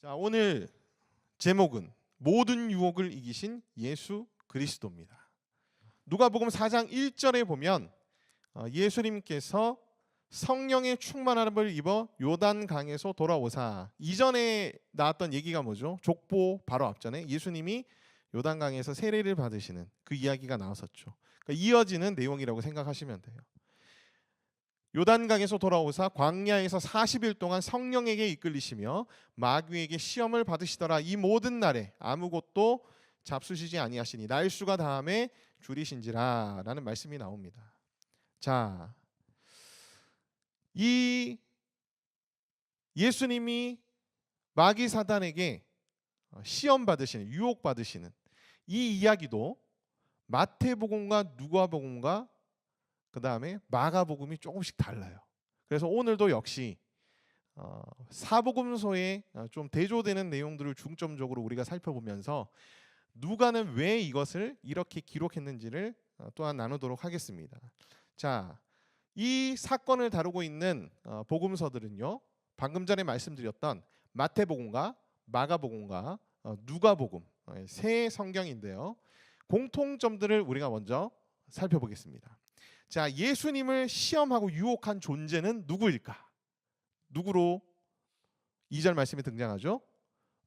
자, 오늘 제목은 모든 유혹을 이기신 예수 그리스도입니다. 누가복음 4장 1절에 보면 예수님께서 성령의 충만함을 입어 요단강에서 돌아오사, 이전에 나왔던 얘기가 뭐죠? 족보 바로 앞전에 예수님이 요단강에서 세례를 받으시는 그 이야기가 나왔었죠. 그러니까 이어지는 내용이라고 생각하시면 돼요. 요단강에서 돌아오사 광야에서 40일 동안 성령에게 이끌리시며 마귀에게 시험을 받으시더라. 이 모든 날에 아무것도 잡수시지 아니하시니 날수가 다함에 줄이신지라 라는 말씀이 나옵니다. 자, 이 예수님이 마귀 사단에게 시험 받으시는, 유혹 받으시는 이 이야기도 마태복음과 누가복음과 그 다음에 마가복음이 조금씩 달라요. 그래서 오늘도 역시 사복음서에 좀 대조되는 내용들을 중점적으로 우리가 살펴보면서 누가는 왜 이것을 이렇게 기록했는지를 또한 나누도록 하겠습니다. 자, 이 사건을 다루고 있는 복음서들은요, 방금 전에 말씀드렸던 마태복음과 마가복음과 누가복음 세 성경인데요, 공통점들을 우리가 먼저 살펴보겠습니다. 자, 예수님을 시험하고 유혹한 존재는 누구일까? 누구로 2절 말씀에 등장하죠?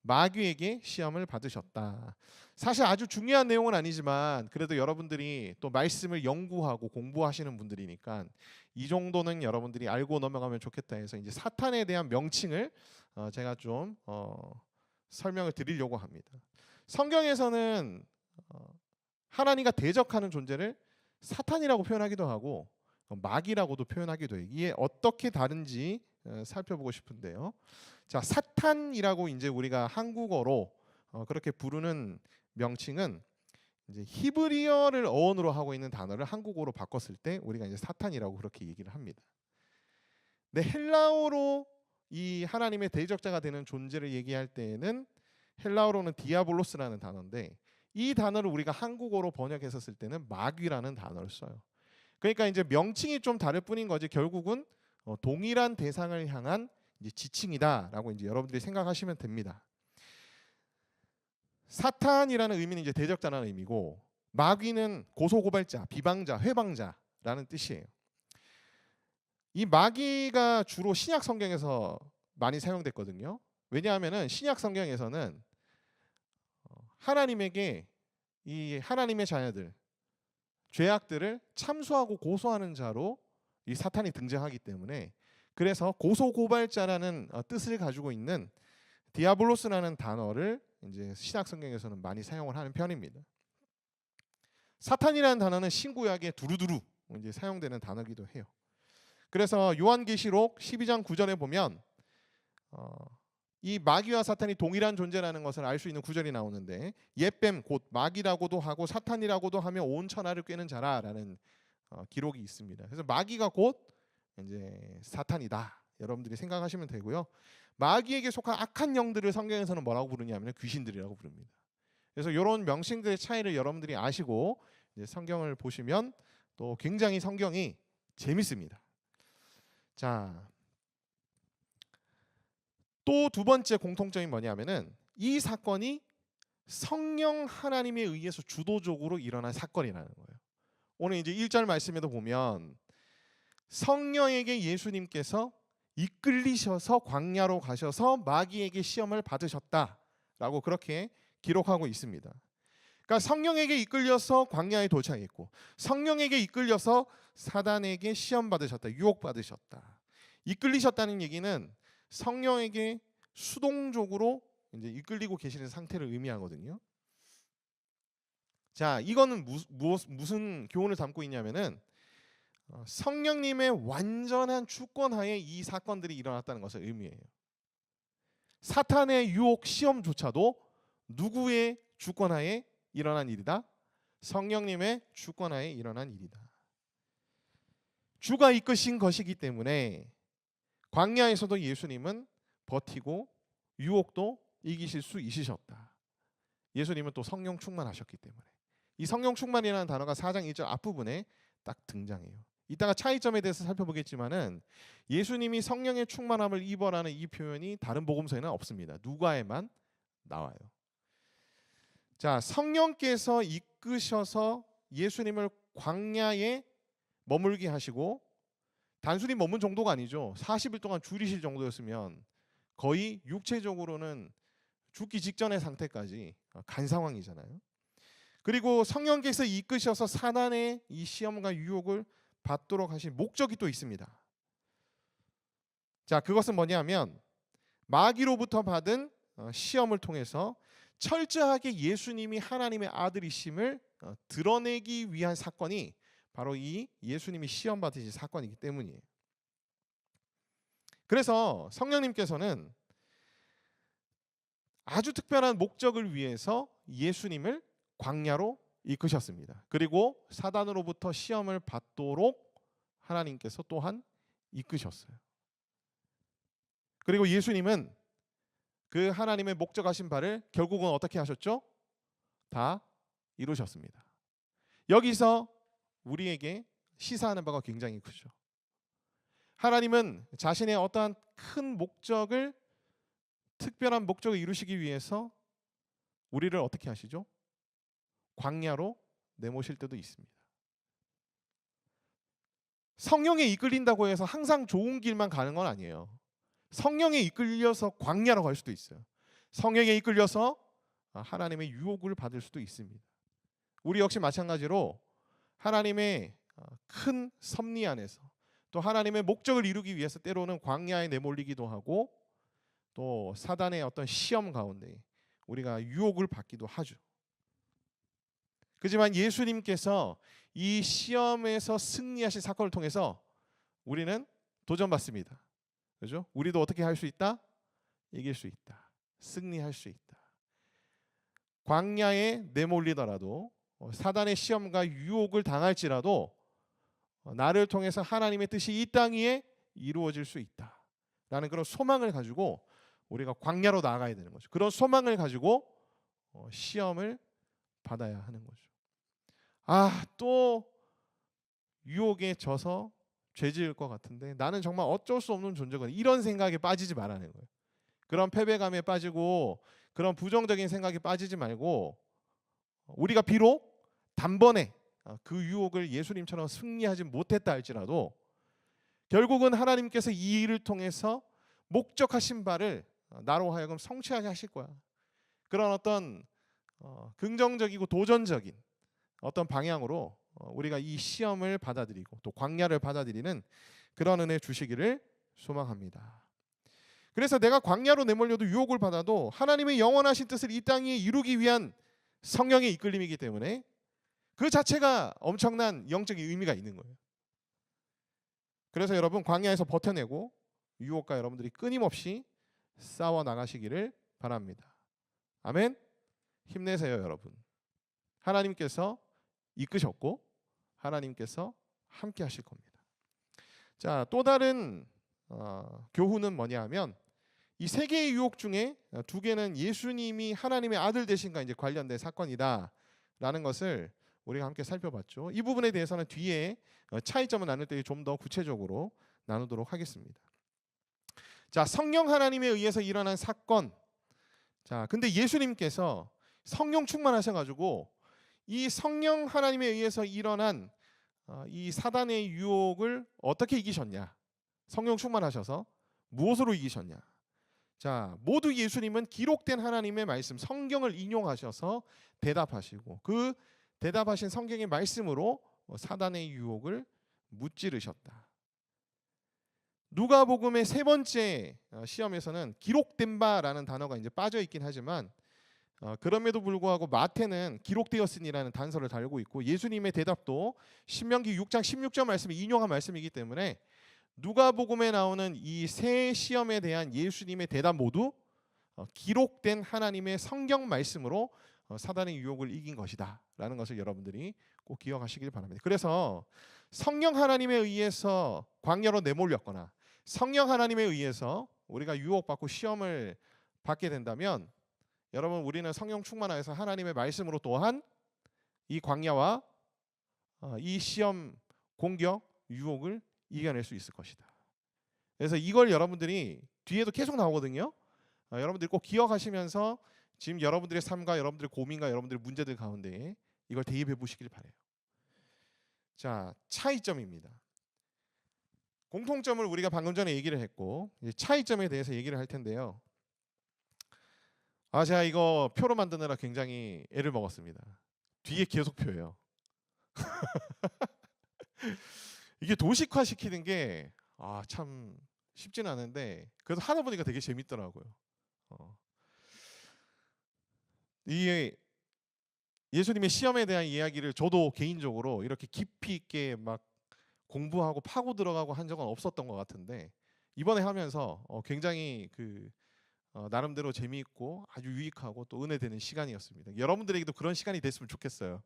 마귀에게 시험을 받으셨다. 사실 아주 중요한 내용은 아니지만 그래도 여러분들이 또 말씀을 연구하고 공부하시는 분들이니까 이 정도는 여러분들이 알고 넘어가면 좋겠다 해서 이제 사탄에 대한 명칭을 제가 좀 설명을 드리려고 합니다. 성경에서는 하나님과 대적하는 존재를 사탄이라고 표현하기도 하고 마귀라고도 표현하기도 해요. 이게 어떻게 다른지 살펴보고 싶은데요. 자, 사탄이라고 이제 우리가 한국어로 그렇게 부르는 명칭은 이제 히브리어를 어원으로 하고 있는 단어를 한국어로 바꿨을 때 우리가 이제 사탄이라고 그렇게 얘기를 합니다. 근데 헬라어로 이 하나님의 대적자가 되는 존재를 얘기할 때에는 헬라어로는 디아볼로스라는 단어인데, 이 단어를 우리가 한국어로 번역했었을 때는 마귀라는 단어를 써요. 그러니까 이제 명칭이 좀 다를 뿐인 거지 결국은 동일한 대상을 향한 이제 지칭이다라고 이제 여러분들이 생각하시면 됩니다. 사탄이라는 의미는 이제 대적자라는 의미고, 마귀는 고소고발자, 비방자, 회방자라는 뜻이에요. 이 마귀가 주로 신약 성경에서 많이 사용됐거든요. 왜냐하면은 신약 성경에서는 하나님에게 이 하나님의 자녀들, 죄악들을 참소하고 고소하는 자로 이 사탄이 등장하기 때문에, 그래서 고소고발자라는 뜻을 가지고 있는 디아블로스라는 단어를 이제 신약 성경에서는 많이 사용을 하는 편입니다. 사탄이라는 단어는 신구약에 두루두루 이제 사용되는 단어이기도 해요. 그래서 요한계시록 12장 9절에 보면 이 마귀와 사탄이 동일한 존재라는 것을 알 수 있는 구절이 나오는데, 옛뱀 곧 마귀라고도 하고 사탄이라고도 하며 온 천하를 꿰는 자라라는 기록이 있습니다. 그래서 마귀가 곧 이제 사탄이다 여러분들이 생각하시면 되고요. 마귀에게 속한 악한 영들을 성경에서는 뭐라고 부르냐면 귀신들이라고 부릅니다. 그래서 이런 명칭들의 차이를 여러분들이 아시고 이제 성경을 보시면 또 굉장히 성경이 재밌습니다. 자, 또 두 번째 공통점이 뭐냐면은 이 사건이 성령 하나님에 의해서 주도적으로 일어난 사건이라는 거예요. 오늘 이제 1절 말씀에도 보면 성령에게 예수님께서 이끌리셔서 광야로 가셔서 마귀에게 시험을 받으셨다라고 그렇게 기록하고 있습니다. 그러니까 성령에게 이끌려서 광야에 도착했고, 성령에게 이끌려서 사단에게 시험 받으셨다, 유혹 받으셨다. 이끌리셨다는 얘기는 성령에게 수동적으로 이제 이끌리고 계시는 상태를 의미하거든요. 자, 이거는 무슨 교훈을 담고 있냐면은 성령님의 완전한 주권하에 이 사건들이 일어났다는 것을 의미해요. 사탄의 유혹 시험조차도 누구의 주권하에 일어난 일이다? 성령님의 주권하에 일어난 일이다. 주가 이끄신 것이기 때문에 광야에서도 예수님은 버티고 유혹도 이기실 수 있으셨다. 예수님은 또 성령 충만하셨기 때문에. 이 성령 충만이라는 단어가 4장 1절 앞부분에 딱 등장해요. 이따가 차이점에 대해서 살펴보겠지만은 예수님이 성령의 충만함을 입어라는 이 표현이 다른 복음서에는 없습니다. 누가에만 나와요. 자, 성령께서 이끄셔서 예수님을 광야에 머물게 하시고, 단순히 머문 정도가 아니죠. 40일 동안 줄이실 정도였으면 거의 육체적으로는 죽기 직전의 상태까지 간 상황이잖아요. 그리고 성령께서 이끄셔서 사단의 이 시험과 유혹을 받도록 하신 목적이 또 있습니다. 자, 그것은 뭐냐면 마귀로부터 받은 시험을 통해서 철저하게 예수님이 하나님의 아들이심을 드러내기 위한 사건이 바로 이 예수님이 시험 받으신 사건이기 때문이에요. 그래서 성령님께서는 아주 특별한 목적을 위해서 예수님을 광야로 이끄셨습니다. 그리고 사단으로부터 시험을 받도록 하나님께서 또한 이끄셨어요. 그리고 예수님은 그 하나님의 목적하신 바를 결국은 어떻게 하셨죠? 다 이루셨습니다. 여기서 우리에게 시사하는 바가 굉장히 크죠. 하나님은 자신의 어떠한 큰 목적을, 특별한 목적을 이루시기 위해서 우리를 어떻게 하시죠? 광야로 내모실 때도 있습니다. 성령에 이끌린다고 해서 항상 좋은 길만 가는 건 아니에요. 성령에 이끌려서 광야로 갈 수도 있어요. 성령에 이끌려서 하나님의 유혹을 받을 수도 있습니다. 우리 역시 마찬가지로 하나님의 큰 섭리 안에서 또 하나님의 목적을 이루기 위해서 때로는 광야에 내몰리기도 하고, 또 사단의 어떤 시험 가운데 우리가 유혹을 받기도 하죠. 그렇지만 예수님께서 이 시험에서 승리하신 사건을 통해서 우리는 도전받습니다. 그렇죠? 우리도 어떻게 할 수 있다? 이길 수 있다. 승리할 수 있다. 광야에 내몰리더라도, 사단의 시험과 유혹을 당할지라도 나를 통해서 하나님의 뜻이 이 땅 위에 이루어질 수 있다라는 그런 소망을 가지고 우리가 광야로 나아가야 되는 거죠. 그런 소망을 가지고 시험을 받아야 하는 거죠. 또 유혹에 져서 죄 지을 것 같은데 나는 정말 어쩔 수 없는 존재거든. 이런 생각에 빠지지 말라는 거예요. 그런 패배감에 빠지고 그런 부정적인 생각에 빠지지 말고, 우리가 비록 단번에 그 유혹을 예수님처럼 승리하지 못했다 할지라도 결국은 하나님께서 이 일을 통해서 목적하신 바를 나로 하여금 성취하게 하실 거야. 그런 어떤 긍정적이고 도전적인 어떤 방향으로 우리가 이 시험을 받아들이고 또 광야를 받아들이는 그런 은혜 주시기를 소망합니다. 그래서 내가 광야로 내몰려도 유혹을 받아도 하나님의 영원하신 뜻을 이 땅에 이루기 위한 성령의 이끌림이기 때문에 그 자체가 엄청난 영적인 의미가 있는 거예요. 그래서 여러분, 광야에서 버텨내고 유혹과 여러분들이 끊임없이 싸워 나가시기를 바랍니다. 아멘. 힘내세요, 여러분. 하나님께서 이끄셨고 하나님께서 함께 하실 겁니다. 자, 또 다른 교훈은 뭐냐면 이 세 개의 유혹 중에 두 개는 예수님이 하나님의 아들 되신과 이제 관련된 사건이다라는 것을 우리가 함께 살펴봤죠. 이 부분에 대해서는 뒤에 차이점을 나눌 때 좀 더 구체적으로 나누도록 하겠습니다. 자, 성령 하나님에 의해서 일어난 사건. 자, 근데 예수님께서 성령 충만하셔가지고 이 성령 하나님에 의해서 일어난 이 사단의 유혹을 어떻게 이기셨냐? 성령 충만하셔서 무엇으로 이기셨냐? 자, 모두 예수님은 기록된 하나님의 말씀, 성경을 인용하셔서 대답하시고 그 대답하신 성경의 말씀으로 사단의 유혹을 무찌르셨다. 누가복음의 세 번째 시험에서는 기록된 바라는 단어가 이제 빠져 있긴 하지만 그럼에도 불구하고 마태는 기록되었으니라는 단서를 달고 있고, 예수님의 대답도 신명기 6장 16절 말씀을 인용한 말씀이기 때문에 누가복음에 나오는 이 세 시험에 대한 예수님의 대답 모두 기록된 하나님의 성경 말씀으로 사단의 유혹을 이긴 것이다 라는 것을 여러분들이 꼭 기억하시길 바랍니다. 그래서 성령 하나님에 의해서 광야로 내몰렸거나 성령 하나님에 의해서 우리가 유혹받고 시험을 받게 된다면, 여러분, 우리는 성령 충만하여서 하나님의 말씀으로 또한 이 광야와 이 시험 공격 유혹을 이겨낼 수 있을 것이다. 그래서 이걸 여러분들이 뒤에도 계속 나오거든요. 여러분들이 꼭 기억하시면서 지금 여러분들의 삶과 여러분들의 고민과 여러분들의 문제들 가운데 이걸 대입해 보시길 바래요. 자, 차이점입니다. 공통점을 우리가 방금 전에 얘기를 했고 이제 차이점에 대해서 얘기를 할 텐데요. 제가 이거 표로 만드느라 굉장히 애를 먹었습니다. 뒤에 계속 표예요. 이게 도식화 시키는 게 참 쉽지는 않은데 그래도 하다 보니까 되게 재밌더라고요. 이 예수님의 시험에 대한 이야기를 저도 개인적으로 이렇게 깊이 있게 막 공부하고 파고 들어가고 한 적은 없었던 것 같은데 이번에 하면서 굉장히 나름대로 재미있고 아주 유익하고 또 은혜되는 시간이었습니다. 여러분들에게도 그런 시간이 됐으면 좋겠어요.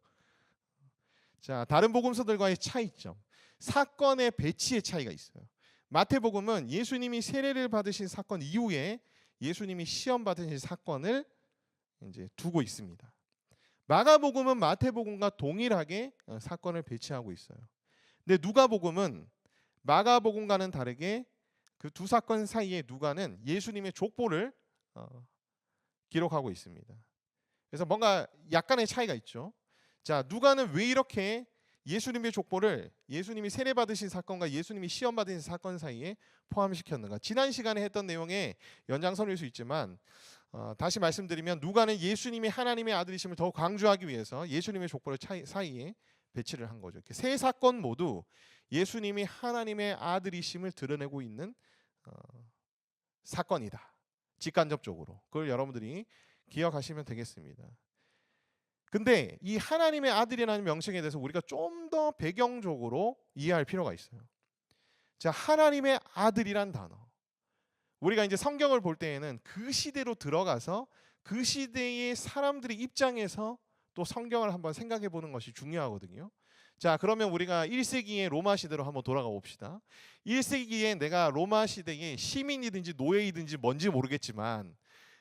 자, 다른 복음서들과의 차이점. 사건의 배치의 차이가 있어요. 마태복음은 예수님이 세례를 받으신 사건 이후에 예수님이 시험 받으신 사건을 이제 두고 있습니다. 마가복음은 마태복음과 동일하게 사건을 배치하고 있어요. 근데 누가복음은 마가복음과는 다르게 그 두 사건 사이에 누가는 예수님의 족보를 기록하고 있습니다. 그래서 뭔가 약간의 차이가 있죠. 자, 누가는 왜 이렇게 예수님의 족보를 예수님이 세례 받으신 사건과 예수님이 시험 받으신 사건 사이에 포함시켰는가? 지난 시간에 했던 내용의 연장선일 수 있지만 다시 말씀드리면 누가는 예수님이 하나님의 아들이심을 더 강조하기 위해서 예수님의 족보를 사이에 배치를 한 거죠. 세 사건 모두 예수님이 하나님의 아들이심을 드러내고 있는 사건이다. 직간접적으로. 그걸 여러분들이 기억하시면 되겠습니다. 근데 이 하나님의 아들이라는 명칭에 대해서 우리가 좀 더 배경적으로 이해할 필요가 있어요. 자, 하나님의 아들이란 단어. 우리가 이제 성경을 볼 때에는 그 시대로 들어가서 그 시대의 사람들의 입장에서 또 성경을 한번 생각해 보는 것이 중요하거든요. 자, 그러면 우리가 1세기의 로마 시대로 한번 돌아가 봅시다. 1세기에 내가 로마 시대의 시민이든지 노예이든지 뭔지 모르겠지만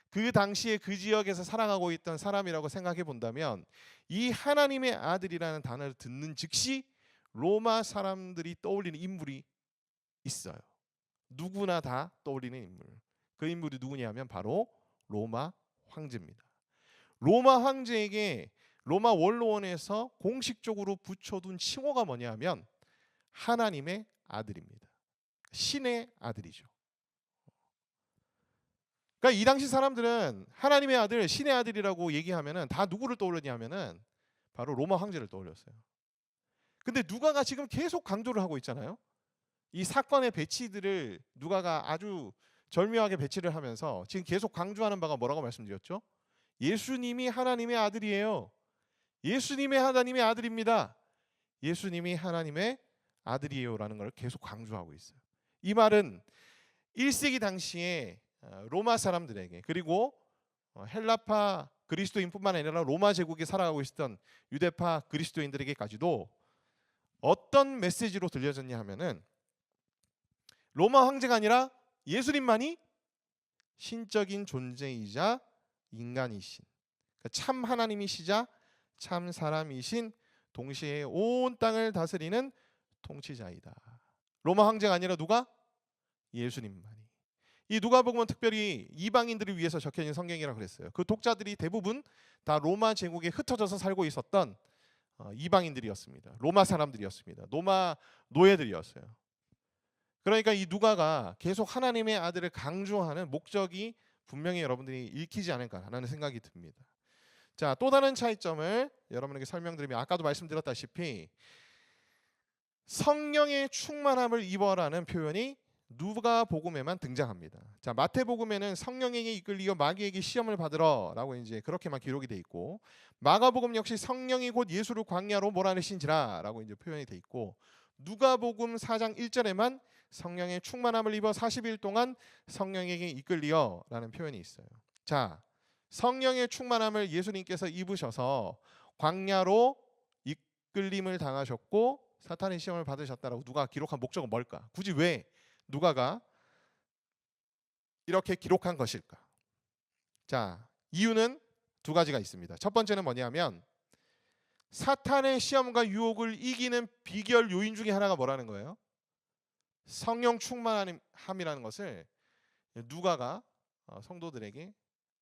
그 당시에 그 지역에서 살아가고 있던 사람이라고 생각해 본다면 이 하나님의 아들이라는 단어를 듣는 즉시 로마 사람들이 떠올리는 인물이 있어요. 누구나 다 떠올리는 인물. 그 인물이 누구냐면 바로 로마 황제입니다. 로마 황제에게 로마 원로원에서 공식적으로 붙여둔 칭호가 뭐냐면 하나님의 아들입니다. 신의 아들이죠. 그러니까 이 당시 사람들은 하나님의 아들, 신의 아들이라고 얘기하면은 다 누구를 떠올리냐면은 바로 로마 황제를 떠올렸어요. 근데 누가가 지금 계속 강조를 하고 있잖아요. 이 사건의 배치들을 누가가 아주 절묘하게 배치를 하면서 지금 계속 강조하는 바가 뭐라고 말씀드렸죠? 예수님이 하나님의 아들이에요. 예수님의 하나님의 아들입니다. 예수님이 하나님의 아들이에요라는 걸 계속 강조하고 있어요. 이 말은 1세기 당시에 로마 사람들에게 그리고 헬라파 그리스도인뿐만 아니라 로마 제국에 살아가고 있었던 유대파 그리스도인들에게까지도 어떤 메시지로 들려졌냐 하면은 로마 황제가 아니라 예수님만이 신적인 존재이자 인간이신 그러니까 참 하나님이시자 참 사람이신 동시에 온 땅을 다스리는 통치자이다. 로마 황제가 아니라 누가? 예수님만이. 이 누가복음은 특별히 이방인들을 위해서 적혀진 성경이라고 그랬어요. 그 독자들이 대부분 다 로마 제국에 흩어져서 살고 있었던 이방인들이었습니다. 로마 사람들이었습니다. 로마 노예들이었어요. 그러니까 이 누가가 계속 하나님의 아들을 강조하는 목적이 분명히 여러분들이 읽히지 않을까라는 생각이 듭니다. 자, 또 다른 차이점을 여러분에게 설명드리면 아까도 말씀드렸다시피 성령의 충만함을 입어라는 표현이 누가복음에만 등장합니다. 자, 마태복음에는 성령에게 이끌리어 마귀에게 시험을 받으러라고 이제 그렇게만 기록이 돼 있고 마가복음 역시 성령이 곧 예수를 광야로 몰아내신지라라고 이제 표현이 돼 있고 누가복음 4장 1절에만 성령의 충만함을 입어 40일 동안 성령에게 이끌리어라는 표현이 있어요. 자, 성령의 충만함을 예수님께서 입으셔서 광야로 이끌림을 당하셨고 사탄의 시험을 받으셨다라고 누가 기록한 목적은 뭘까? 굳이 왜 누가가 이렇게 기록한 것일까? 자, 이유는 두 가지가 있습니다. 첫 번째는 뭐냐면 사탄의 시험과 유혹을 이기는 비결 요인 중에 하나가 뭐라는 거예요? 성령 충만함이라는 것을 누가가 성도들에게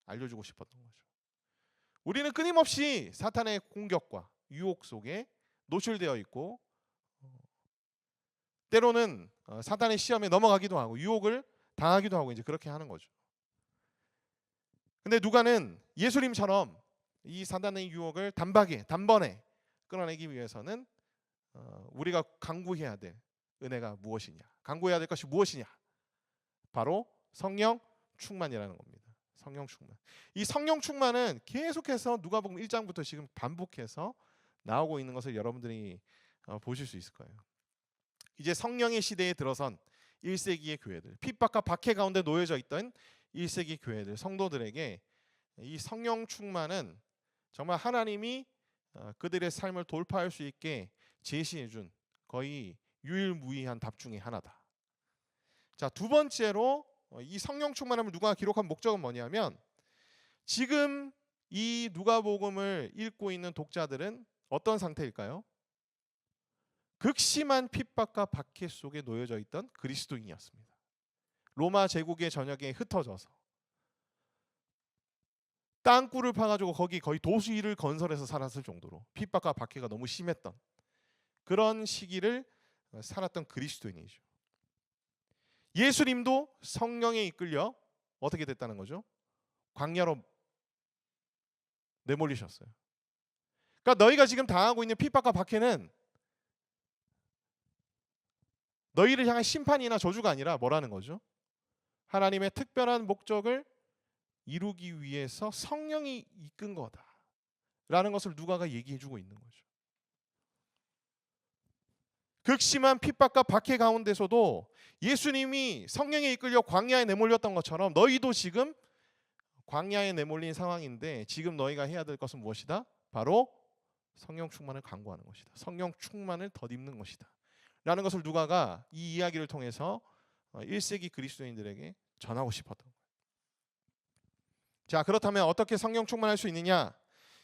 알려주고 싶었던 거죠. 우리는 끊임없이 사탄의 공격과 유혹 속에 노출되어 있고 때로는 사탄의 시험에 넘어가기도 하고 유혹을 당하기도 하고 이제 그렇게 하는 거죠. 근데 누가는 예수님처럼 이 사단의 유혹을 단번에 끊어내기 위해서는 우리가 간구해야 될 은혜가 무엇이냐, 간구해야 될 것이 무엇이냐, 바로 성령 충만이라는 겁니다. 성령 충만. 이 성령 충만은 계속해서 누가복음 1장부터 지금 반복해서 나오고 있는 것을 여러분들이 보실 수 있을 거예요. 이제 성령의 시대에 들어선 1세기의 교회들, 핍박과 박해 가운데 놓여져 있던 1세기 교회들, 성도들에게 이 성령 충만은 정말 하나님이 그들의 삶을 돌파할 수 있게 제시해준 거의 유일무이한 답 중에 하나다. 자, 두 번째로 이 성령 충만함을 누가 기록한 목적은 뭐냐면 지금 이 누가복음을 읽고 있는 독자들은 어떤 상태일까요? 극심한 핍박과 박해 속에 놓여져 있던 그리스도인이었습니다. 로마 제국의 전역에 흩어져서 땅굴을 파가지고 거기 거의 도시를 건설해서 살았을 정도로 핍박과 박해가 너무 심했던 그런 시기를 살았던 그리스도인이죠. 예수님도 성령에 이끌려 어떻게 됐다는 거죠? 광야로 내몰리셨어요. 그러니까 너희가 지금 당하고 있는 핍박과 박해는 너희를 향한 심판이나 저주가 아니라 뭐라는 거죠? 하나님의 특별한 목적을 이루기 위해서 성령이 이끈 거다 라는 것을 누가가 얘기해주고 있는 거죠. 극심한 핍박과 박해 가운데서도 예수님이 성령에 이끌려 광야에 내몰렸던 것처럼 너희도 지금 광야에 내몰린 상황인데 지금 너희가 해야 될 것은 무엇이다? 바로 성령 충만을 간구하는 것이다. 성령 충만을 덧입는 것이다 라는 것을 누가가 이 이야기를 통해서 1세기 그리스도인들에게 전하고 싶었던 거예요. 자, 그렇다면 어떻게 성령 충만할 수 있느냐?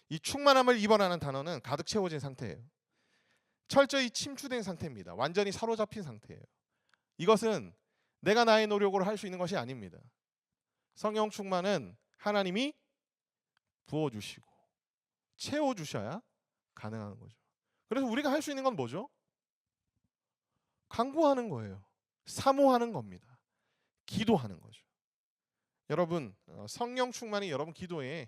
이 충만함을 입어라는 단어는 가득 채워진 상태예요. 철저히 침투된 상태입니다. 완전히 사로잡힌 상태예요. 이것은 내가 나의 노력으로 할 수 있는 것이 아닙니다. 성령 충만은 하나님이 부어주시고 채워주셔야 가능한 거죠. 그래서 우리가 할 수 있는 건 뭐죠? 간구하는 거예요. 사모하는 겁니다. 기도하는 거죠. 여러분, 성령 충만이 여러분 기도에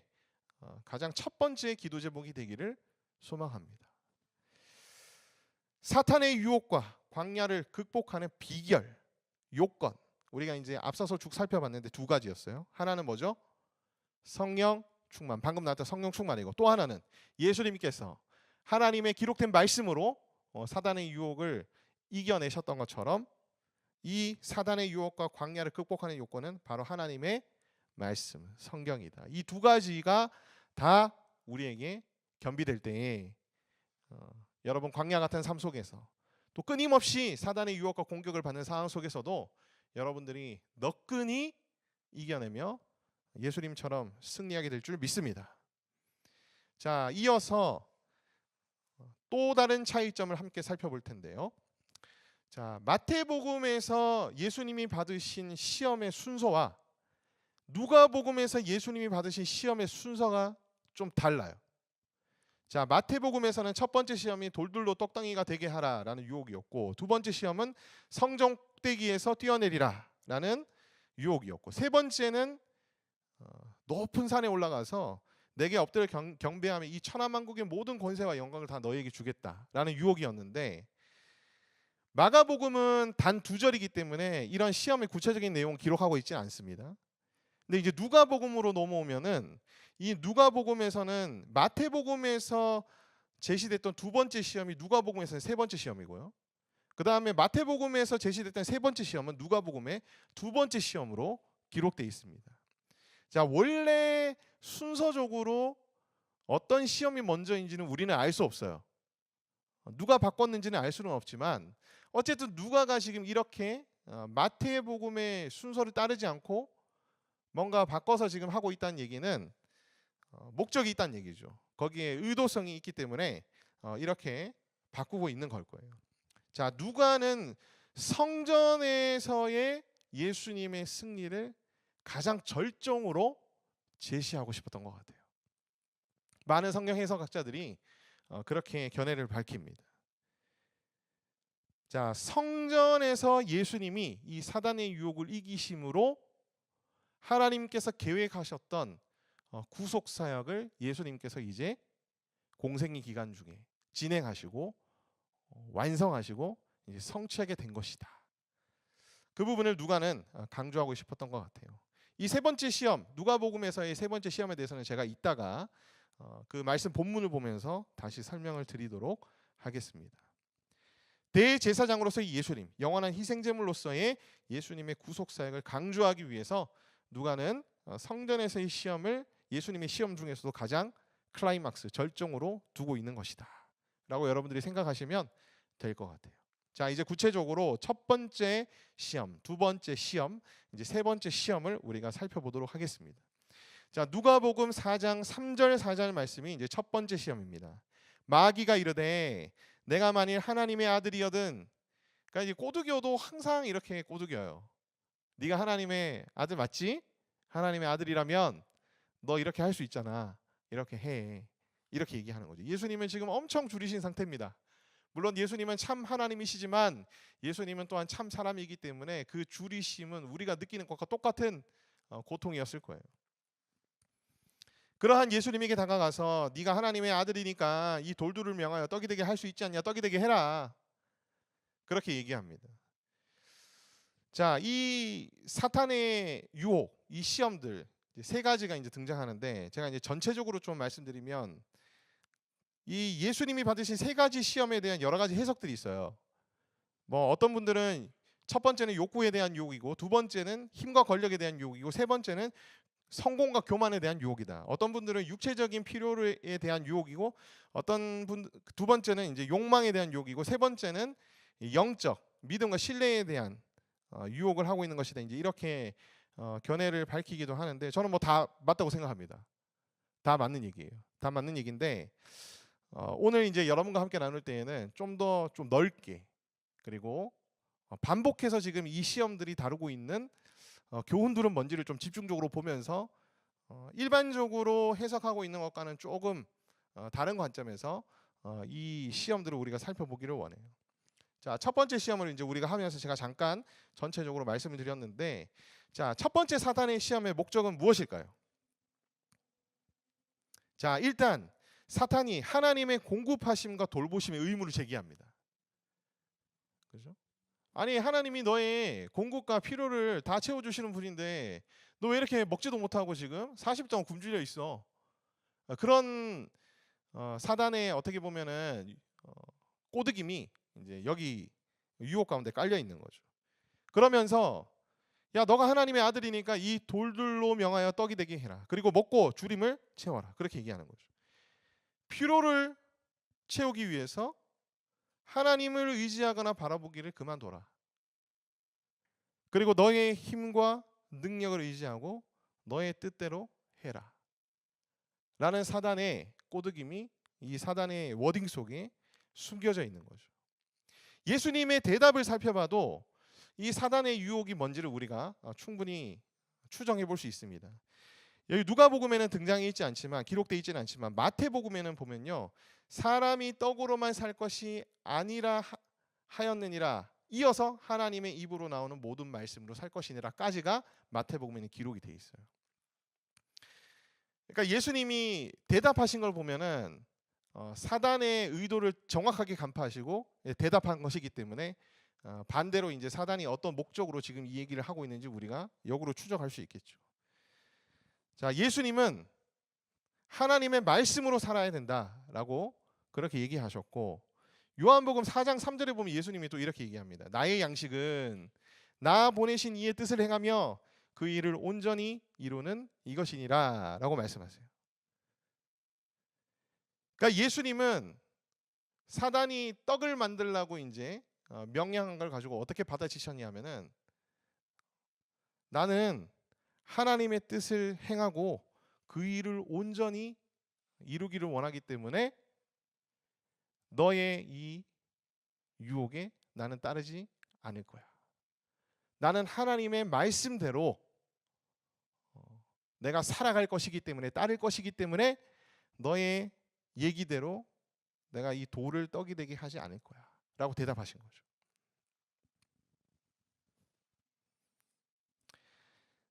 가장 첫 번째 기도 제목이 되기를 소망합니다. 사탄의 유혹과 광야를 극복하는 비결, 요건, 우리가 이제 앞서서 쭉 살펴봤는데 두 가지였어요. 하나는 뭐죠? 성령 충만, 방금 나왔던 성령 충만이고, 또 하나는 예수님께서 하나님의 기록된 말씀으로 사단의 유혹을 이겨내셨던 것처럼 이 사단의 유혹과 광야를 극복하는 요건은 바로 하나님의 말씀, 성경이다. 이 두 가지가 다 우리에게 겸비될 때에 여러분 광야 같은 삶 속에서 또 끊임없이 사단의 유혹과 공격을 받는 상황 속에서도 여러분들이 너끈히 이겨내며 예수님처럼 승리하게 될 줄 믿습니다. 자, 이어서 또 다른 차이점을 함께 살펴볼 텐데요. 자, 마태복음에서 예수님이 받으신 시험의 순서와 누가복음에서 예수님이 받으신 시험의 순서가 좀 달라요. 자, 마태복음에서는 첫 번째 시험이 돌들로 떡덩이가 되게 하라라는 유혹이었고, 두 번째 시험은 성전 꼭대기에서 뛰어내리라라는 유혹이었고, 세 번째는 높은 산에 올라가서 내게 엎드려 경배하며 이 천하만국의 모든 권세와 영광을 다 너에게 주겠다라는 유혹이었는데, 마가복음은 단 2절이기 때문에 이런 시험의 구체적인 내용을 기록하고 있지는 않습니다. 근데 이제 누가복음으로 넘어오면은 이 누가복음에서는 마태복음에서 제시됐던 두 번째 시험이 누가복음에서는 세 번째 시험이고요. 그 다음에 마태복음에서 제시됐던 세 번째 시험은 누가복음의 두 번째 시험으로 기록되어 있습니다. 자, 원래 순서적으로 어떤 시험이 먼저인지는 우리는 알 수 없어요. 누가 바꿨는지는 알 수는 없지만 어쨌든 누가가 지금 이렇게 마태복음의 순서를 따르지 않고 뭔가 바꿔서 지금 하고 있다는 얘기는 목적이 있다는 얘기죠. 거기에 의도성이 있기 때문에 이렇게 바꾸고 있는 걸 거예요. 자, 누가는 성전에서의 예수님의 승리를 가장 절정으로 제시하고 싶었던 것 같아요. 많은 성경 해석학자들이 그렇게 견해를 밝힙니다. 자, 성전에서 예수님이 이 사단의 유혹을 이기심으로 하나님께서 계획하셨던 구속 사역을 예수님께서 이제 공생의 기간 중에 진행하시고 완성하시고 이제 성취하게 된 것이다. 그 부분을 누가는 강조하고 싶었던 것 같아요. 이 세 번째 시험, 누가복음에서의 세 번째 시험에 대해서는 제가 이따가 그 말씀 본문을 보면서 다시 설명을 드리도록 하겠습니다. 대제사장으로서의 예수님, 영원한 희생제물로서의 예수님의 구속 사역을 강조하기 위해서 누가는 성전에서의 시험을 예수님의 시험 중에서도 가장 클라이막스, 절정으로 두고 있는 것이다 라고 여러분들이 생각하시면 될 것 같아요. 자, 이제 구체적으로 첫 번째 시험, 두 번째 시험, 이제 세 번째 시험을 우리가 살펴보도록 하겠습니다. 자, 누가복음 4장 3절 4절 말씀이 이제 첫 번째 시험입니다. 마귀가 이르되 내가 만일 하나님의 아들이거든. 그러니까 이제 꼬드겨도 항상 이렇게 꼬드겨요. 네가 하나님의 아들 맞지? 하나님의 아들이라면 너 이렇게 할 수 있잖아. 이렇게 해. 이렇게 얘기하는 거죠. 예수님은 지금 엄청 줄이신 상태입니다. 물론 예수님은 참 하나님이시지만 예수님은 또한 참 사람이기 때문에 그 줄이심은 우리가 느끼는 것과 똑같은 고통이었을 거예요. 그러한 예수님에게 다가가서 네가 하나님의 아들이니까 이 돌들을 명하여 떡이 되게 할 수 있지 않냐? 떡이 되게 해라. 그렇게 얘기합니다. 자, 이 사탄의 유혹, 이 시험들 세 가지가 이제 등장하는데 제가 이제 전체적으로 좀 말씀드리면 이 예수님이 받으신 세 가지 시험에 대한 여러 가지 해석들이 있어요. 뭐 어떤 분들은 첫 번째는 욕구에 대한 유혹이고 두 번째는 힘과 권력에 대한 유혹이고 세 번째는 성공과 교만에 대한 유혹이다. 어떤 분들은 육체적인 필요에 대한 유혹이고 두 번째는 이제 욕망에 대한 유혹이고 세 번째는 영적 믿음과 신뢰에 대한 유혹을 하고 있는 것이다. 이제 이렇게 견해를 밝히기도 하는데 저는 뭐 다 맞다고 생각합니다. 다 맞는 얘기예요. 다 맞는 얘기인데 오늘 이제 여러분과 함께 나눌 때에는 좀 더 좀 넓게 그리고 반복해서 지금 이 시험들이 다루고 있는 교훈들은 뭔지를 좀 집중적으로 보면서 일반적으로 해석하고 있는 것과는 조금 다른 관점에서 이 시험들을 우리가 살펴보기를 원해요. 자, 첫 번째 시험을 이제 우리가 하면서 제가 잠깐 전체적으로 말씀을 드렸는데, 자, 첫 번째 사단의 시험의 목적은 무엇일까요? 자, 일단 사탄이 하나님의 공급하심과 돌보심의 의무를 제기합니다. 그죠? 아니 하나님이 너의 공급과 필요를 다 채워주시는 분인데 너 왜 이렇게 먹지도 못하고 지금 40점 굶주려 있어. 그런 사단의 어떻게 보면은 꼬드김이 이제 여기 유혹 가운데 깔려 있는 거죠. 그러면서 야 너가 하나님의 아들이니까 이 돌들로 명하여 떡이 되게 해라. 그리고 먹고 주림을 채워라. 그렇게 얘기하는 거죠. 필요를 채우기 위해서 하나님을 의지하거나 바라보기를 그만둬라. 그리고 너의 힘과 능력을 의지하고 너의 뜻대로 해라. 라는 사단의 꼬드김이 이 사단의 워딩 속에 숨겨져 있는 거죠. 예수님의 대답을 살펴봐도 이 사단의 유혹이 뭔지를 우리가 충분히 추정해 볼 수 있습니다. 여기 누가복음에는 등장해 있지 않지만 기록되어 있지는 않지만 마태복음에는 보면요. 사람이 떡으로만 살 것이 아니라 하였느니라 이어서 하나님의 입으로 나오는 모든 말씀으로 살 것이니라까지가 마태복음에는 기록이 되어 있어요. 그러니까 예수님이 대답하신 걸 보면은 사단의 의도를 정확하게 간파하시고 대답한 것이기 때문에 반대로 이제 사단이 어떤 목적으로 지금 이 얘기를 하고 있는지 우리가 역으로 추적할 수 있겠죠. 자, 예수님은 하나님의 말씀으로 살아야 된다라고 그렇게 얘기하셨고 요한복음 4장 3절에 보면 예수님이 또 이렇게 얘기합니다. 나의 양식은 나 보내신 이의 뜻을 행하며 그 일을 온전히 이루는 이것이니라 라고 말씀하세요. 그러니까 예수님은 사단이 떡을 만들라고 이제 명령한 걸 가지고 어떻게 받아치셨냐면은 나는 하나님의 뜻을 행하고 그 일을 온전히 이루기를 원하기 때문에 너의 이 유혹에 나는 따르지 않을 거야. 나는 하나님의 말씀대로 내가 살아갈 것이기 때문에, 따를 것이기 때문에 너의 얘기대로 내가 이 돌을 떡이 되게 하지 않을 거야 라고 대답하신 거죠.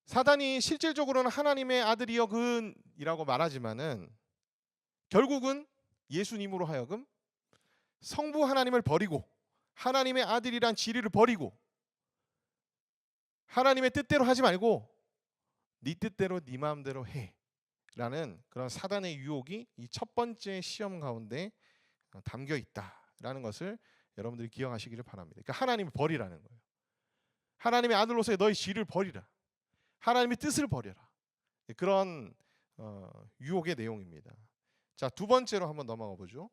사단이 실질적으로는 하나님의 아들이여근이라고 말하지만은 결국은 예수님으로 하여금 성부 하나님을 버리고 하나님의 아들이란 지위를 버리고 하나님의 뜻대로 하지 말고 네 뜻대로 네 마음대로 해 라는 그런 사단의 유혹이 이 첫 번째 시험 가운데 담겨 있다라는 것을 여러분들이 기억하시기를 바랍니다. 그러니까 하나님을 버리라는 거예요. 하나님의 아들로서의 너의 지위를 버리라. 하나님의 뜻을 버려라. 그런 유혹의 내용입니다. 자, 두 번째로 한번 넘어가 보죠.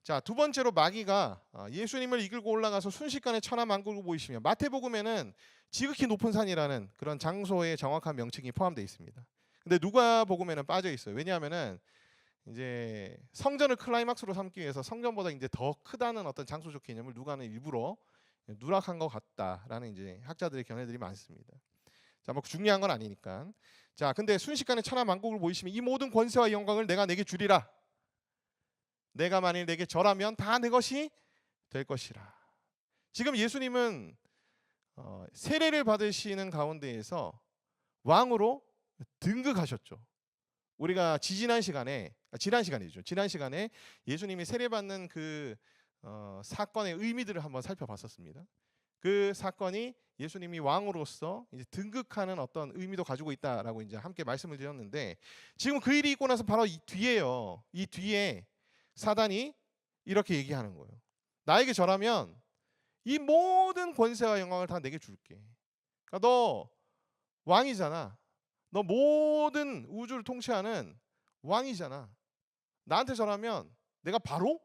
자, 두 번째로 마귀가 예수님을 이끌고 올라가서 순식간에 천하만국을 보이시며, 마태복음에는 지극히 높은 산이라는 그런 장소의 정확한 명칭이 포함되어 있습니다. 근데 누가복음에는 빠져 있어요. 왜냐하면은 이제 성전을 클라이막스로 삼기 위해서 성전보다 이제 더 크다는 어떤 장소적 개념을 누가는 일부러 누락한 것 같다라는 이제 학자들의 견해들이 많습니다. 자, 뭐 중요한 건 아니니까. 자, 근데 순식간에 천하만국을 보이시면 이 모든 권세와 영광을 내가 내게 주리라. 내가 만일 내게 절하면 다 내 것이 될 것이라. 지금 예수님은 세례를 받으시는 가운데에서 왕으로 등극하셨죠. 우리가 지난 시간에 예수님이 세례받는 그 사건의 의미들을 한번 살펴봤었습니다. 그 사건이 예수님이 왕으로서 이제 등극하는 어떤 의미도 가지고 있다라고 이제 함께 말씀을 드렸는데, 지금 그 일이 있고 나서 바로 이 뒤에요. 이 뒤에 사단이 이렇게 얘기하는 거예요. 나에게 절하면 이 모든 권세와 영광을 다 내게 줄게. 그러니까 너 왕이잖아. 너 모든 우주를 통치하는 왕이잖아. 나한테 절하면 내가 바로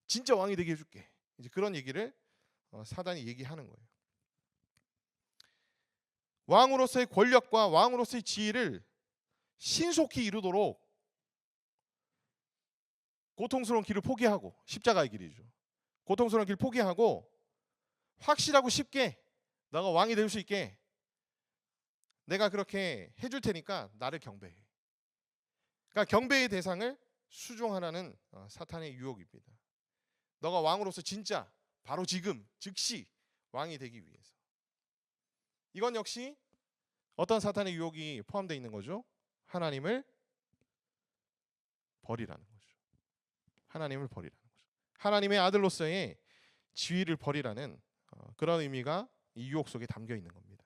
진짜 왕이 되게 해줄게. 이제 그런 얘기를 사단이 얘기하는 거예요. 왕으로서의 권력과 왕으로서의 지위를 신속히 이루도록 고통스러운 길을 포기하고, 십자가의 길이죠. 고통스러운 길 포기하고 확실하고 쉽게 너가 왕이 될 수 있게 내가 그렇게 해줄 테니까 나를 경배해. 그러니까 경배의 대상을 수종하라는 사탄의 유혹입니다. 너가 왕으로서 진짜 바로 지금 즉시 왕이 되기 위해서. 이건 역시 어떤 사탄의 유혹이 포함되어 있는 거죠? 하나님을 버리라는 거죠. 하나님을 버리라는 거죠. 하나님의 아들로서의 지위를 버리라는 그런 의미가 이 유혹 속에 담겨 있는 겁니다.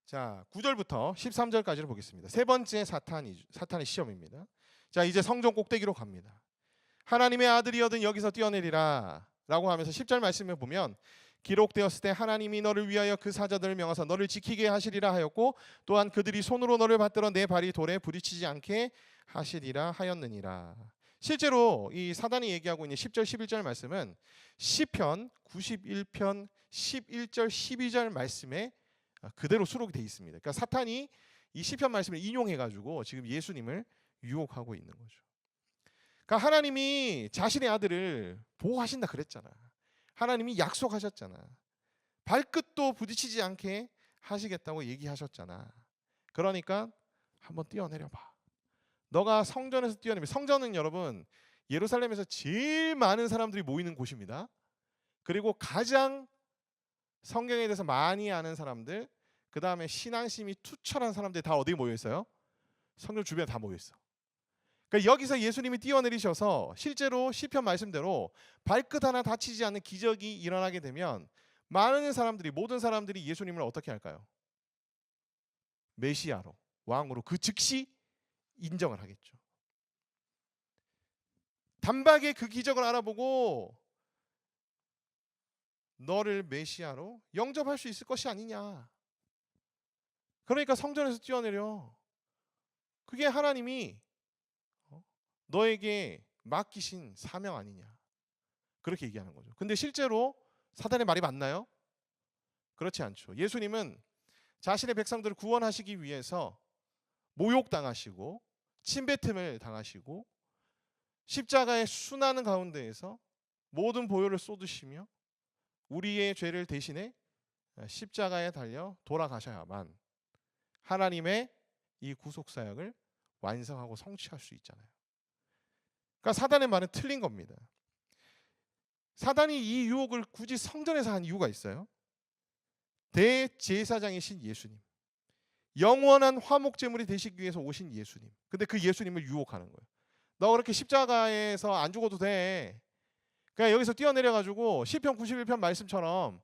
자, 9절부터 13절까지를 보겠습니다. 세 번째 사탄의 시험입니다. 자, 이제 성전 꼭대기로 갑니다. 하나님의 아들이여든 여기서 뛰어내리라 라고 하면서 10절 말씀을 보면, 기록되었을 때 하나님이 너를 위하여 그 사자들을 명하사 너를 지키게 하시리라 하였고, 또한 그들이 손으로 너를 받들어 내 발이 돌에 부딪히지 않게 하시리라 하였느니라. 실제로 이 사단이 얘기하고 있는 10절 11절 말씀은 시편 91편 11절 12절 말씀에 그대로 수록이 되어 있습니다. 그러니까 사탄이 이 시편 말씀을 인용해 가지고 지금 예수님을 유혹하고 있는 거죠. 그러니까 하나님이 자신의 아들을 보호하신다 그랬잖아. 하나님이 약속하셨잖아. 발끝도 부딪히지 않게 하시겠다고 얘기하셨잖아. 그러니까 한번 뛰어내려 봐. 너가 성전에서 뛰어내면, 성전은 여러분 예루살렘에서 제일 많은 사람들이 모이는 곳입니다. 그리고 가장 성경에 대해서 많이 아는 사람들, 그 다음에 신앙심이 투철한 사람들이 다 어디에 모여 있어요? 성전 주변에 다 모여 있어. 그러니까 여기서 예수님이 뛰어내리셔서 실제로 시편 말씀대로 발끝 하나 다치지 않는 기적이 일어나게 되면 많은 사람들이, 모든 사람들이 예수님을 어떻게 할까요? 메시아로, 왕으로 그 즉시 인정을 하겠죠. 단박에 그 기적을 알아보고 너를 메시아로 영접할 수 있을 것이 아니냐. 그러니까 성전에서 뛰어내려. 그게 하나님이 너에게 맡기신 사명 아니냐. 그렇게 얘기하는 거죠. 근데 실제로 사단의 말이 맞나요? 그렇지 않죠. 예수님은 자신의 백성들을 구원하시기 위해서 모욕당하시고 침뱉음을 당하시고 십자가의 순환 가운데에서 모든 보혈을 쏟으시며 우리의 죄를 대신해 십자가에 달려 돌아가셔야만 하나님의 이 구속 사역을 완성하고 성취할 수 있잖아요. 그러니까 사단의 말은 틀린 겁니다. 사단이 이 유혹을 굳이 성전에서 한 이유가 있어요. 대제사장이신 예수님, 영원한 화목제물이 되시기 위해서 오신 예수님. 근데 그 예수님을 유혹하는 거예요. 너 그렇게 십자가에서 안 죽어도 돼. 그냥 여기서 뛰어내려가지고 시편 91편 말씀처럼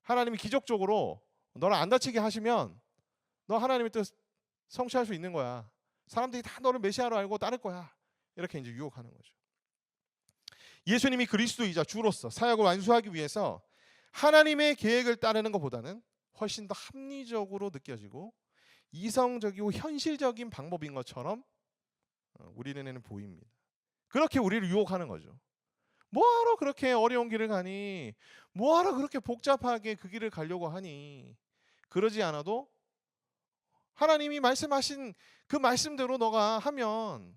하나님이 기적적으로 너를 안 다치게 하시면 너 하나님의 뜻 성취할 수 있는 거야. 사람들이 다 너를 메시아로 알고 따를 거야. 이렇게 이제 유혹하는 거죠. 예수님이 그리스도이자 주로서 사역을 완수하기 위해서 하나님의 계획을 따르는 것보다는 훨씬 더 합리적으로 느껴지고 이성적이고 현실적인 방법인 것처럼 우리 눈에는 보입니다. 그렇게 우리를 유혹하는 거죠. 뭐하러 그렇게 어려운 길을 가니? 뭐하러 그렇게 복잡하게 그 길을 가려고 하니? 그러지 않아도 하나님이 말씀하신 그 말씀대로 너가 하면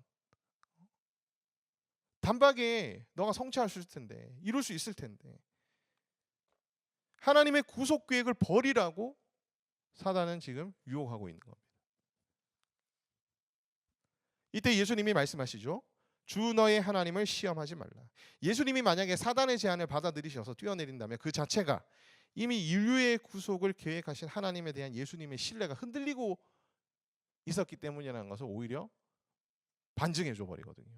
단박에 너가 성취할 수 있을 텐데, 이룰 수 있을 텐데. 하나님의 구속 계획을 버리라고 사단은 지금 유혹하고 있는 겁니다. 이때 예수님이 말씀하시죠. 주 너의 하나님을 시험하지 말라. 예수님이 만약에 사단의 제안을 받아들이셔서 뛰어내린다면 그 자체가 이미 인류의 구속을 계획하신 하나님에 대한 예수님의 신뢰가 흔들리고 있었기 때문이라는 것을 오히려 반증해 줘 버리거든요.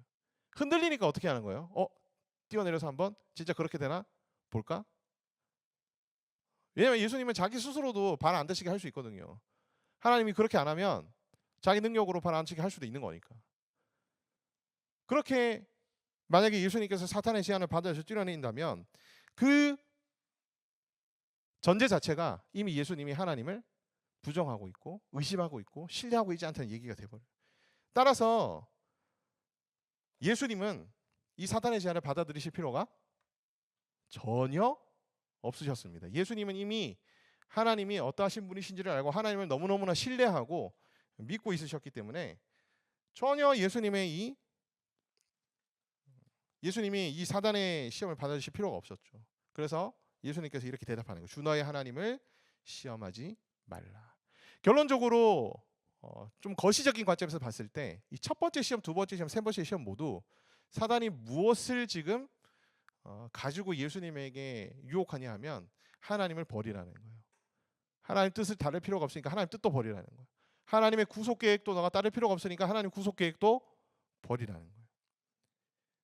흔들리니까 어떻게 하는 거예요? 뛰어내려서 한번 진짜 그렇게 되나 볼까? 왜냐하면 예수님은 자기 스스로도 발 안 다치게 할 수 있거든요. 하나님이 그렇게 안 하면 자기 능력으로 발 안 다치게 할 수도 있는 거니까. 그렇게 만약에 예수님께서 사탄의 제안을 받아서 뛰어낸다면 그 전제 자체가 이미 예수님이 하나님을 부정하고 있고 의심하고 있고 신뢰하고 있지 않다는 얘기가 돼버려요. 따라서 예수님은 이 사탄의 제안을 받아들이실 필요가 전혀 없으셨습니다. 예수님은 이미 하나님이 어떠하신 분이신지를 알고 하나님을 너무너무나 신뢰하고 믿고 있으셨기 때문에 전혀 예수님이 이 사단의 시험을 받아주실 필요가 없었죠. 그래서 예수님께서 이렇게 대답하는 거예요. 주 너의 하나님을 시험하지 말라. 결론적으로 좀 거시적인 관점에서 봤을 때 이 첫 번째 시험, 두 번째 시험, 세 번째 시험 모두 사단이 무엇을 지금 가지고 예수님에게 유혹하냐 하면 하나님을 버리라는 거예요. 하나님 뜻을 따를 필요가 없으니까 하나님 뜻도 버리라는 거예요. 하나님의 구속 계획도 너가 따를 필요가 없으니까 하나님 구속 계획도 버리라는 거예요.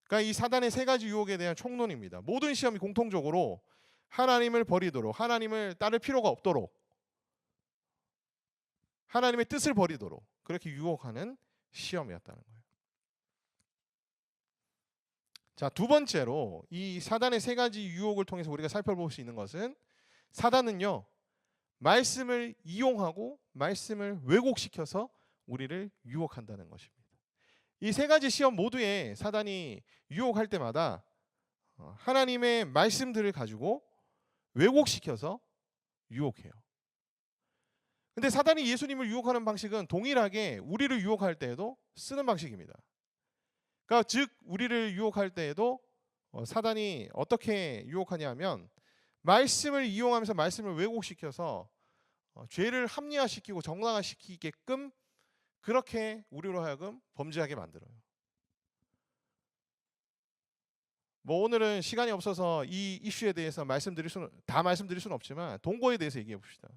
그러니까 이 사단의 세 가지 유혹에 대한 총론입니다. 모든 시험이 공통적으로 하나님을 버리도록, 하나님을 따를 필요가 없도록, 하나님의 뜻을 버리도록 그렇게 유혹하는 시험이었다는 거예요. 자, 두 번째로 이 사단의 세 가지 유혹을 통해서 우리가 살펴볼 수 있는 것은 사단은요, 말씀을 이용하고 말씀을 왜곡시켜서 우리를 유혹한다는 것입니다. 이 세 가지 시험 모두에 사단이 유혹할 때마다 하나님의 말씀들을 가지고 왜곡시켜서 유혹해요. 근데 사단이 예수님을 유혹하는 방식은 동일하게 우리를 유혹할 때에도 쓰는 방식입니다. 그러니까 즉 우리를 유혹할 때에도 사단이 어떻게 유혹하냐 하면 말씀을 이용하면서 말씀을 왜곡시켜서 죄를 합리화시키고 정당화시키게끔 그렇게 우리로 하여금 범죄하게 만들어요. 오늘은 시간이 없어서 이 이슈에 대해서 말씀드릴 수는 없지만 동거에 대해서 얘기해 봅시다.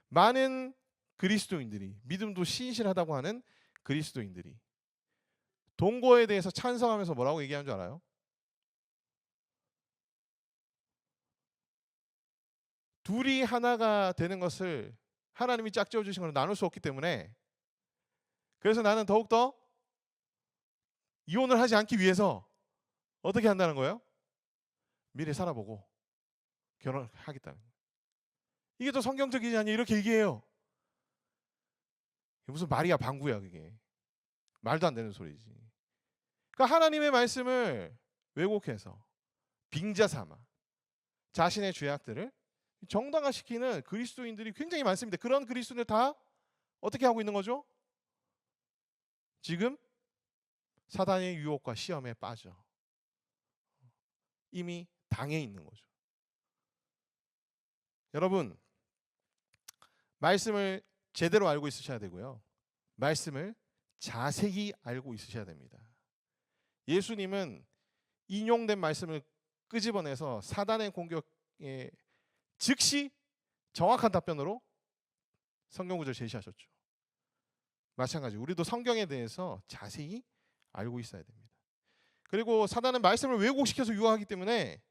많은 그리스도인들이 믿음도 신실하다고 하는 그리스도인들이 동거에 대해서 찬성하면서 뭐라고 얘기하는 줄 알아요? 둘이 하나가 되는 것을 하나님이 짝지어 주신 걸 나눌 수 없기 때문에 그래서 나는 더욱더 이혼을 하지 않기 위해서 어떻게 한다는 거예요? 미리 살아보고 결혼하겠다는 거예요. 이게 더 성경적이지 않냐 이렇게 얘기해요. 무슨 말이야 방구야 그게. 말도 안 되는 소리지. 그러니까 하나님의 말씀을 왜곡해서 빙자 삼아 자신의 죄악들을 정당화시키는 그리스도인들이 굉장히 많습니다. 그런 그리스도인들 다 어떻게 하고 있는 거죠? 지금 사단의 유혹과 시험에 빠져 이미 당해 있는 거죠. 여러분, 말씀을 제대로 알고 있으셔야 되고요. 말씀을 자세히 알고 있으셔야 됩니다. 예수님은 인용된 말씀을 끄집어내서 사단의 공격에 즉시 정확한 답변으로 성경 구절 제시하셨죠. 마찬가지 우리도 성경에 대해서 자세히 알고 있어야 됩니다. 그리고 사단은 말씀을 왜곡시켜서 유혹하기 때문에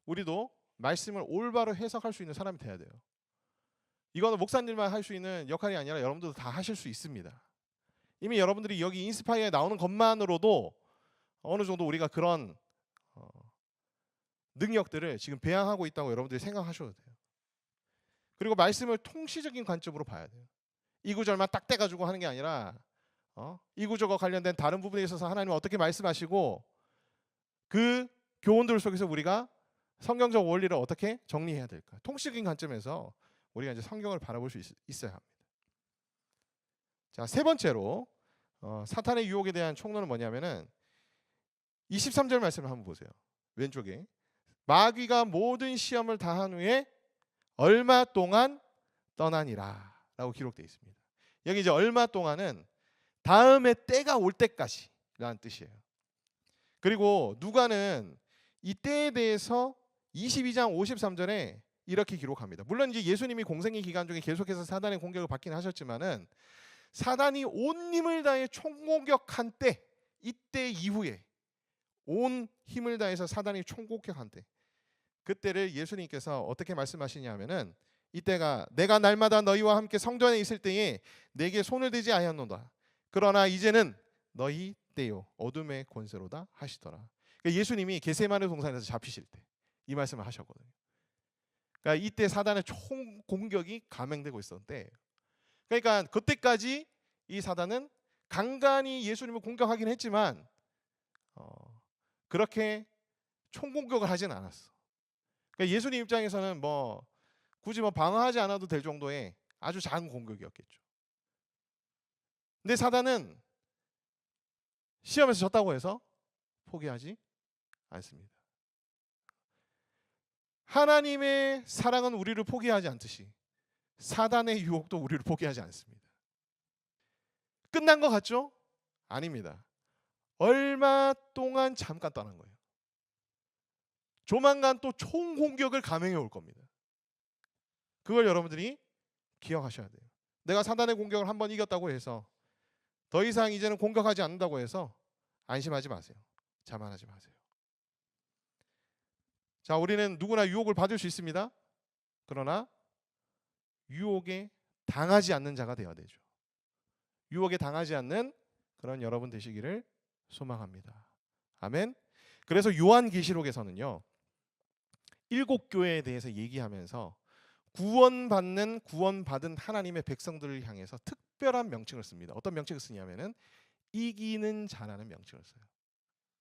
우리도 말씀을 올바로 해석할 수 있는 사람이 돼야 돼요. 이거는 목사님만 할 수 있는 역할이 아니라 여러분들도 다 하실 수 있습니다. 이미 여러분들이 여기 인스파이어에 나오는 것만으로도 어느 정도 우리가 그런 능력들을 지금 배양하고 있다고 여러분들이 생각하셔도 돼요. 그리고 말씀을 통시적인 관점으로 봐야 돼요. 이 구절만 딱 떼가지고 하는 게 아니라 이 구절과 관련된 다른 부분에 있어서 하나님은 어떻게 말씀하시고 그 교훈들 속에서 우리가 성경적 원리를 어떻게 정리해야 될까? 통시적인 관점에서 우리가 이제 성경을 바라볼 수 있어야 합니다. 자, 세 번째로 사탄의 유혹에 대한 총론은 뭐냐면은 23절 말씀을 한번 보세요. 왼쪽에 마귀가 모든 시험을 다한 후에 얼마 동안 떠나니라 라고 기록되어 있습니다. 여기 이제 얼마 동안은 다음에 때가 올 때까지 라는 뜻이에요. 그리고 누가는 이 때에 대해서 22장 53절에 이렇게 기록합니다. 물론 이제 예수님이 공생의 기간 중에 계속해서 사단의 공격을 받긴 하셨지만은 사단이 온 힘을 다해 총공격한 때, 이때 이후에 온 힘을 다해서 사단이 총공격한 때, 그때를 예수님께서 어떻게 말씀하시냐면은 이때가 내가 날마다 너희와 함께 성전에 있을 때에 내게 손을 대지 아니하노다. 그러나 이제는 너희 때요 어둠의 권세로다 하시더라. 그러니까 예수님이 겟세마네 동산에서 잡히실 때 이 말씀을 하셨거든요. 그러니까 이때 사단의 총 공격이 감행되고 있었는데, 그러니까 그때까지 이 사단은 간간히 예수님을 공격하긴 했지만 그렇게 총 공격을 하진 않았어. 그러니까 예수님 입장에서는 뭐 굳이 뭐 방어하지 않아도 될 정도의 아주 작은 공격이었겠죠. 근데 사단은 시험에서 졌다고 해서 포기하지 않습니다. 하나님의 사랑은 우리를 포기하지 않듯이 사단의 유혹도 우리를 포기하지 않습니다. 끝난 것 같죠? 아닙니다. 얼마 동안 잠깐 떠난 거예요. 조만간 또 총공격을 감행해 올 겁니다. 그걸 여러분들이 기억하셔야 돼요. 내가 사단의 공격을 한번 이겼다고 해서 더 이상 이제는 공격하지 않는다고 해서 안심하지 마세요. 자만하지 마세요. 자, 우리는 누구나 유혹을 받을 수 있습니다. 그러나 유혹에 당하지 않는 자가 되어야 되죠. 유혹에 당하지 않는 그런 여러분 되시기를 소망합니다. 아멘. 그래서 요한계시록에서는요, 7교회에 대해서 얘기하면서 구원받은 하나님의 백성들을 향해서 특별한 명칭을 씁니다. 어떤 명칭을 쓰냐면은 이기는 자라는 명칭을 써요.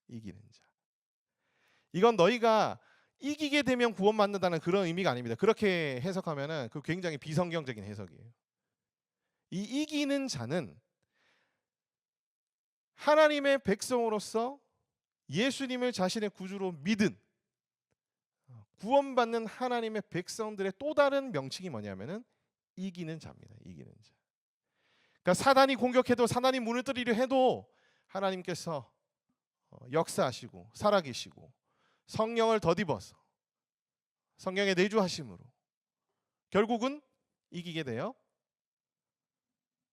이기는 자. 이건 너희가 이기게 되면 구원받는다는 그런 의미가 아닙니다. 그렇게 해석하면은 그 굉장히 비성경적인 해석이에요. 이 이기는 자는 하나님의 백성으로서 예수님을 자신의 구주로 믿은 구원받는 하나님의 백성들의 또 다른 명칭이 뭐냐면은 이기는 자입니다. 이기는 자. 그러니까 사단이 공격해도 사단이 무너뜨리려 해도 하나님께서 역사하시고 살아계시고 성령을 덧입어서 성령의 내주하심으로 결국은 이기게 되어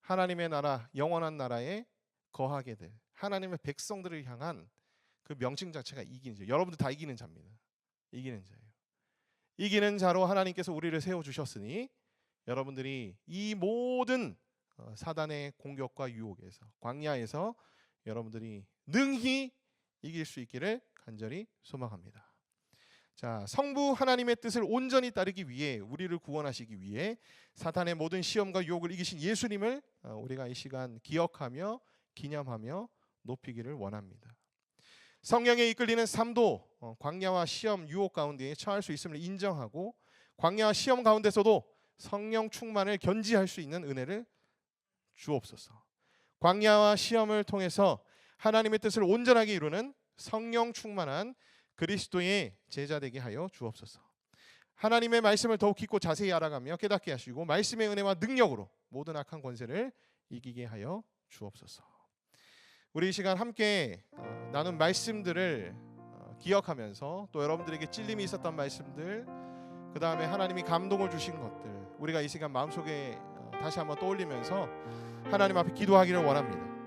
하나님의 나라, 영원한 나라에 거하게 될 하나님의 백성들을 향한 그 명칭 자체가 이기는 자. 여러분들 다 이기는 자입니다. 이기는 자예요. 이기는 자로 하나님께서 우리를 세워주셨으니 여러분들이 이 모든 사단의 공격과 유혹에서 광야에서 여러분들이 능히 이길 수 있기를 간절히 소망합니다. 자, 성부 하나님의 뜻을 온전히 따르기 위해 우리를 구원하시기 위해 사탄의 모든 시험과 유혹을 이기신 예수님을 우리가 이 시간 기억하며 기념하며 높이기를 원합니다. 성령에 이끌리는 삶도 광야와 시험, 유혹 가운데에 처할 수 있음을 인정하고 광야와 시험 가운데서도 성령 충만을 견지할 수 있는 은혜를 주옵소서. 광야와 시험을 통해서 하나님의 뜻을 온전하게 이루는 성령 충만한 그리스도의 제자 되게 하여 주옵소서. 하나님의 말씀을 더욱 깊고 자세히 알아가며 깨닫게 하시고 말씀의 은혜와 능력으로 모든 악한 권세를 이기게 하여 주옵소서. 우리 이 시간 함께 나눈 말씀들을 기억하면서 또 여러분들에게 찔림이 있었던 말씀들, 그 다음에 하나님이 감동을 주신 것들, 우리가 이 시간 마음속에 다시 한번 떠올리면서 하나님 앞에 기도하기를 원합니다.